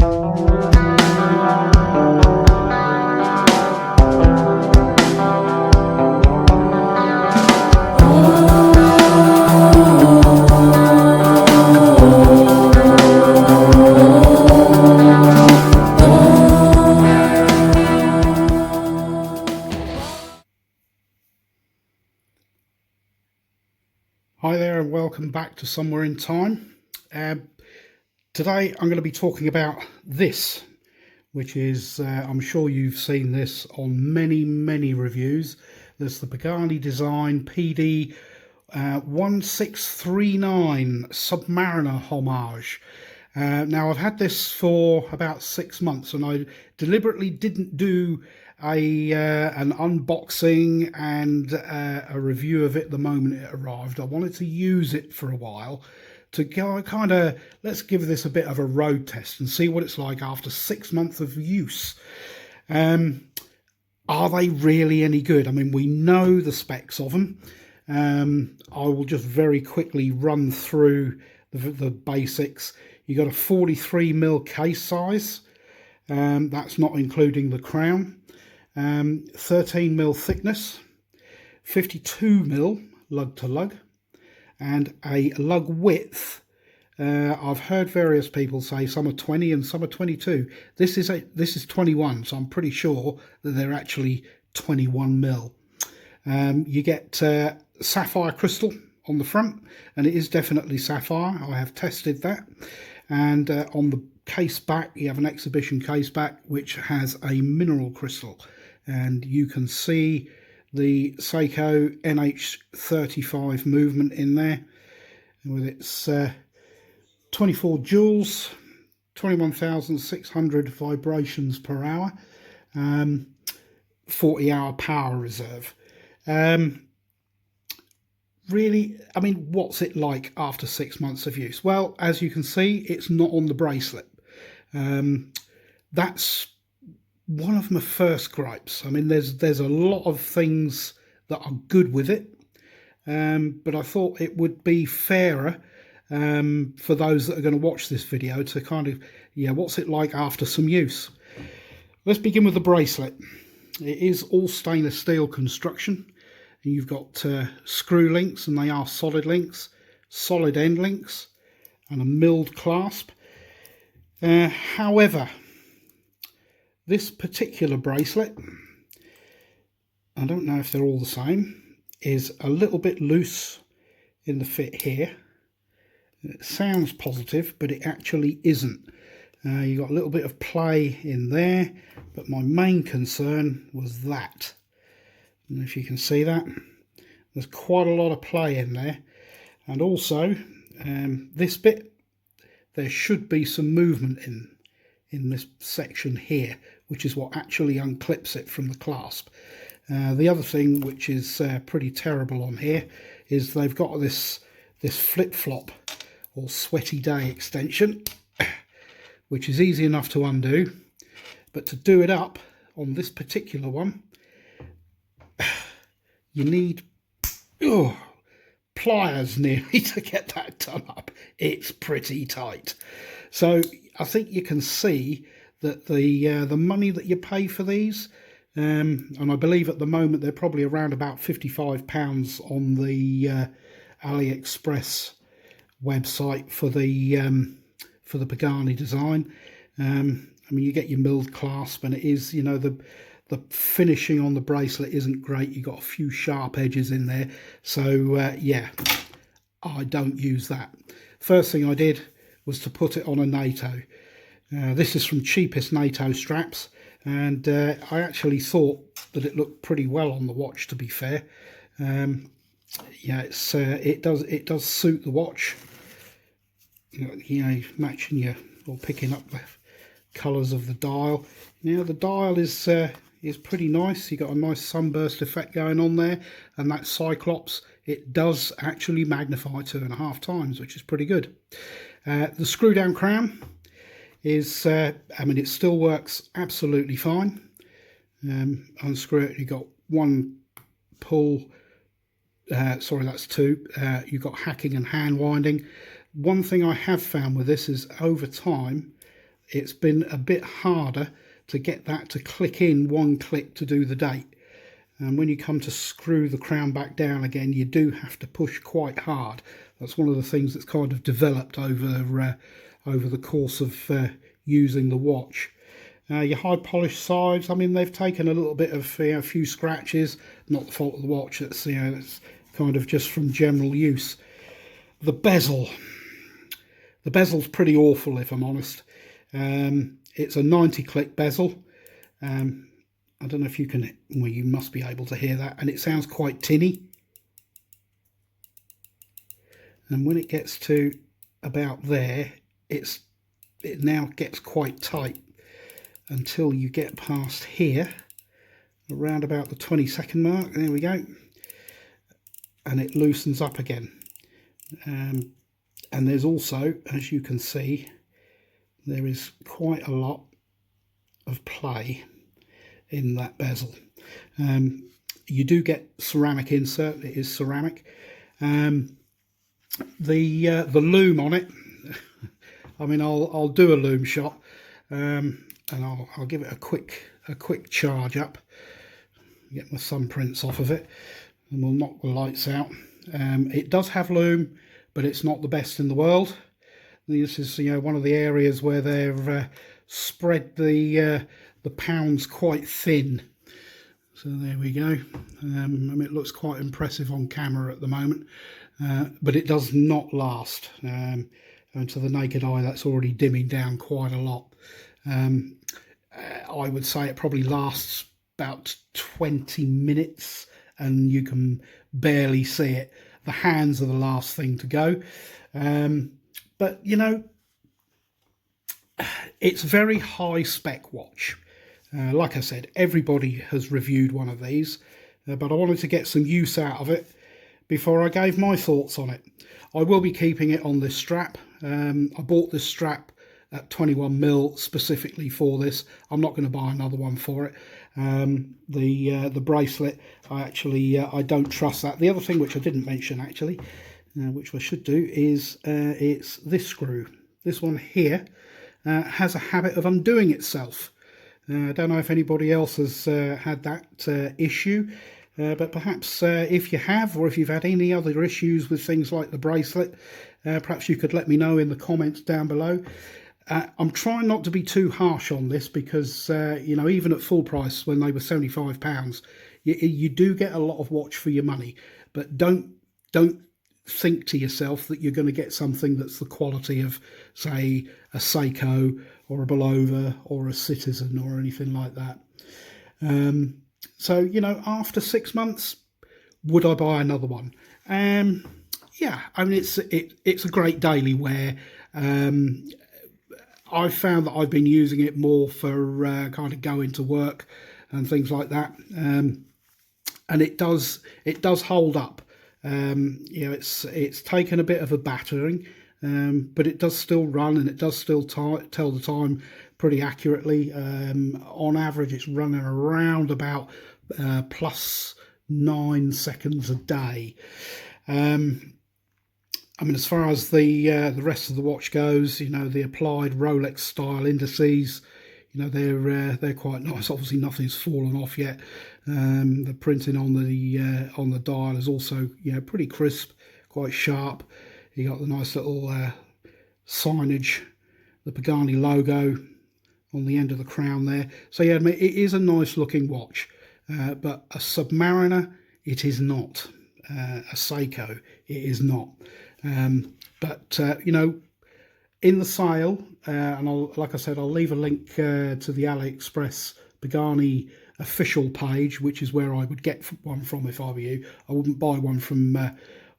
Hi there and welcome back to Somewhere in Time. Today I'm going to be talking about this, which is, I'm sure you've seen this on many reviews. There's the Pagani design PD1639 Submariner homage. Now I've had this for about 6 months and I deliberately didn't do an unboxing and a review of it the moment it arrived. I wanted to use it for a while to go kind of, let's give this a bit of a road test and see what it's like after 6 months of use. Are they really any good? I mean, we know the specs of them. I will just very quickly run through the basics. You got a 43mm case size. That's not including the crown. 13mm thickness, 52mm lug to lug, and a lug width. I've heard various people say some are 20 and some are 22. This is 21, so I'm pretty sure that they're actually 21mm. You get sapphire crystal on the front, and it is definitely sapphire. I have tested that. And on the case back, you have an exhibition case back which has a mineral crystal, and you can see the Seiko NH35 movement in there with its 24 joules, 21,600 vibrations per hour, 40-hour power reserve. Really, I mean, what's it like after 6 months of use? Well, as you can see, it's not on the bracelet. That's one of my first gripes. I mean, there's a lot of things that are good with it, but I thought it would be fairer for those that are going to watch this video to kind of, what's it like after some use? Let's begin with the bracelet. It is all stainless steel construction. You've got screw links, and they are solid links, solid end links, and a milled clasp. However, this particular bracelet, I don't know if they're all the same, is a little bit loose in the fit here. It sounds positive, but it actually isn't. You've got a little bit of play in there, but my main concern was that. And if you can see that, there's quite a lot of play in there. And also, this bit, there should be some movement in this section here, which is what actually unclips it from the clasp. The other thing which is pretty terrible on here is they've got this flip-flop or sweaty day extension, which is easy enough to undo, but to do it up on this particular one, you need pliers nearly to get that done up. It's pretty tight. So I think you can see that the money that you pay for these, and I believe at the moment they're probably around about £55 on the AliExpress website for the Pagani design. I mean, you get your milled clasp, and it is, the finishing on the bracelet isn't great. You've got a few sharp edges in there. So, I don't use that. First thing I did was to put it on a NATO. This is from Cheapest NATO Straps, and I actually thought that it looked pretty well on the watch, to be fair. It does suit the watch. Matching or picking up the colours of the dial. Now the dial is pretty nice. You got a nice sunburst effect going on there, and that Cyclops, it does actually magnify 2.5 times, which is pretty good. The screw down crown is, it still works absolutely fine. Unscrew it, you got one pull, sorry, that's two. You've got hacking and hand winding. One thing I have found with this is over time, it's been a bit harder to get that to click in one click to do the date. And when you come to screw the crown back down again, you do have to push quite hard. That's one of the things that's kind of developed over the course of using the watch. Your high polished sides, I mean, they've taken a little bit of a few scratches. Not the fault of the watch. It's it's kind of just from general use. The bezel's pretty awful, if I'm honest. It's a 90 click bezel. I don't know if you can, well, you must be able to hear that, and it sounds quite tinny. And when it gets to about there, it now gets quite tight until you get past here, around about the 20-second mark. There we go, and it loosens up again. And there's also, as you can see, there is quite a lot of play in that bezel. You do get ceramic insert. It is ceramic. The loom on it, I mean, I'll do a loom shot, and I'll give it a quick charge up, get my thumbprints off of it, and we'll knock the lights out. It does have loom, but it's not the best in the world. This is one of the areas where they've spread the pounds quite thin. So there we go. I mean, it looks quite impressive on camera at the moment, but it does not last. And to the naked eye, that's already dimming down quite a lot. I would say it probably lasts about 20 minutes and you can barely see it. The hands are the last thing to go. But it's a very high spec watch. Like I said, everybody has reviewed one of these, but I wanted to get some use out of it before I gave my thoughts on it. I will be keeping it on this strap. I bought this strap at 21mm specifically for this. I'm not going to buy another one for it. The bracelet, I don't trust that. The other thing which I didn't mention actually, which I should do, is it's this screw. This one here has a habit of undoing itself. I don't know if anybody else has had that issue, but perhaps if you have, or if you've had any other issues with things like the bracelet, perhaps you could let me know in the comments down below. I'm trying not to be too harsh on this because, even at full price when they were £75, you do get a lot of watch for your money, but don't think to yourself that you're going to get something that's the quality of, say, a Seiko or a Belova or a Citizen or anything like that. So, after 6 months, would I buy another one? Yeah, I mean, it's a great daily wear. I've found that I've been using it more for kind of going to work and things like that, and it does hold up. It's taken a bit of a battering, but it does still run and it does still tell the time pretty accurately. On average, it's running around about plus 9 seconds a day. I mean, as far as the rest of the watch goes, the applied Rolex style indices, they're quite nice. Obviously, nothing's fallen off yet. The printing on the dial is also pretty crisp, quite sharp. You got the nice little signage, the Pagani logo on the end of the crown there. So yeah, I mean, it is a nice looking watch, but a Submariner it is not. A Seiko it is not. But in the sale, and like I said, I'll leave a link to the AliExpress Pagani official page, which is where I would get one from if I were you. I wouldn't buy one from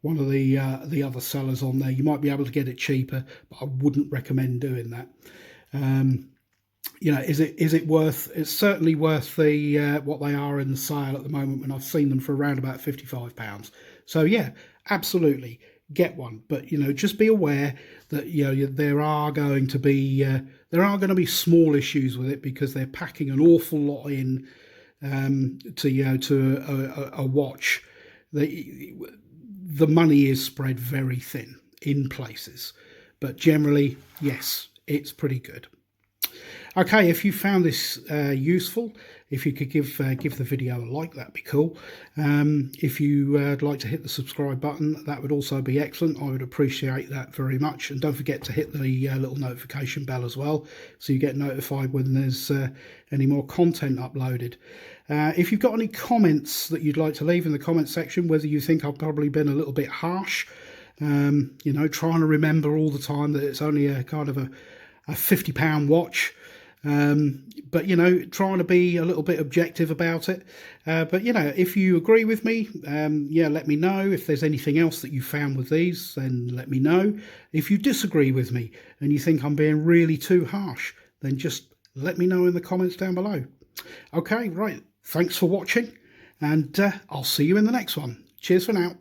one of the other sellers on there. You might be able to get it cheaper, but I wouldn't recommend doing that. Is it worth? It's certainly worth the what they are in the sale at the moment, when I've seen them for around about £55. So yeah, absolutely get one, but just be aware that there are going to be small issues with it, because they're packing an awful lot in to a watch. The money is spread very thin in places, but generally, yes, it's pretty good. Okay, if you found this useful, if you could give the video a like, that'd be cool. If you'd like to hit the subscribe button, that would also be excellent. I would appreciate that very much. And don't forget to hit the little notification bell as well, so you get notified when there's any more content uploaded. If you've got any comments that you'd like to leave in the comment section, whether you think I've probably been a little bit harsh, you know, trying to remember all the time that it's only a kind of a £50 watch. But you know, trying to be a little bit objective about it. But you know, if you agree with me, yeah, let me know. If there's anything else that you found with these, then let me know. If you disagree with me and you think I'm being really too harsh, then just let me know in the comments down below. Okay, right, thanks for watching, and I'll see you in the next one. Cheers for now.